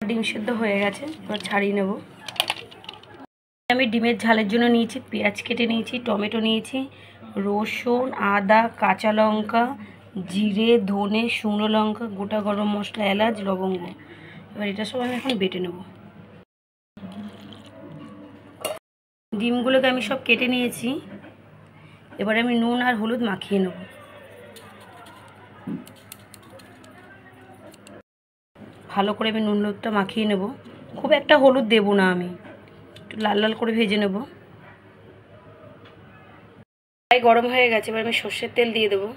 ডিম সেদ্ধ হয়ে গেছে, এবার ছাড়িয়ে নেব। আমি ডিমের ঝালের জন্য নিয়েছি পেঁয়াজ কেটে নিয়েছি, টমেটো নিয়েছি, রসুন, আদা, কাঁচা লঙ্কা, জিরে, ধনে, শুকনো লঙ্কা, গোটা গরম মশলা, এলাচ, লবঙ্গ। এবার এটা সব আমি এখন বেটে নেব। ডিমগুলোকে আমি সব কেটে নিয়েছি, এবার আমি নুন আর হলুদ মাখিয়ে নেব। ভালো করে আমি নুন হলুদটা মাখিয়ে নেব। খুব একটা হলুদ দেব না, আমি একটু লাল লাল করে ভেজে নেব। কড়াই গরম হয়ে গেছে, এবার আমি সর্ষের তেল দিয়ে দেবো।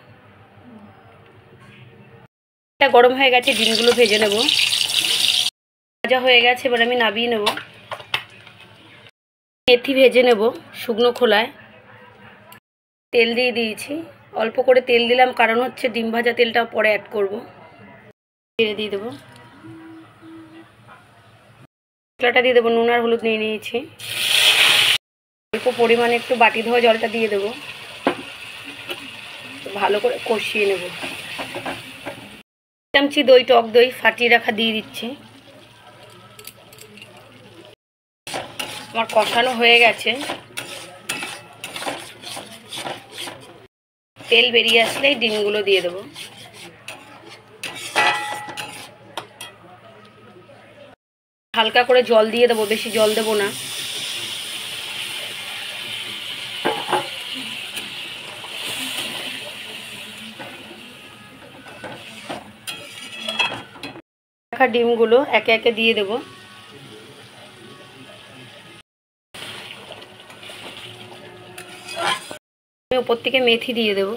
এটা গরম হয়ে গেছে, ডিমগুলো ভেজে নেব। ভাজা হয়ে গেছে, এবার আমি নামিয়ে নেব। মেথি ভেজে নেব শুকনো খোলায়। তেল দিয়ে দিয়েছি, অল্প করে তেল দিলাম, কারণ হচ্ছে ডিম ভাজা তেলটা পরে অ্যাড করব। দিয়ে দেবো মশলাটা দিয়ে দেবো। নুন আর হলুদ নিয়ে নিয়েছি। অল্প পরিমাণে একটু বাটি ধোয়া জলটা দিয়ে দেবো, ভালো করে কষিয়ে নেব। চামচি দই, টক দই ফাটিয়ে রাখা দিয়ে দিচ্ছি। আমার কষানো হয়ে গেছে, তেল বেরিয়ে আসলেই ডিমগুলো দিয়ে দেবো। হালকা করে জল দিয়ে দেবো, বেশি জল দেবো না। রাখা ডিমগুলো একে একে দিয়ে দেবো। আমি উপর থেকে মেথি দিয়ে দেবো।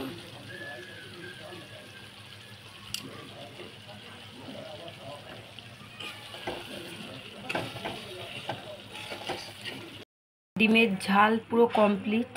ডিমের ঝাল পুরো কমপ্লিট।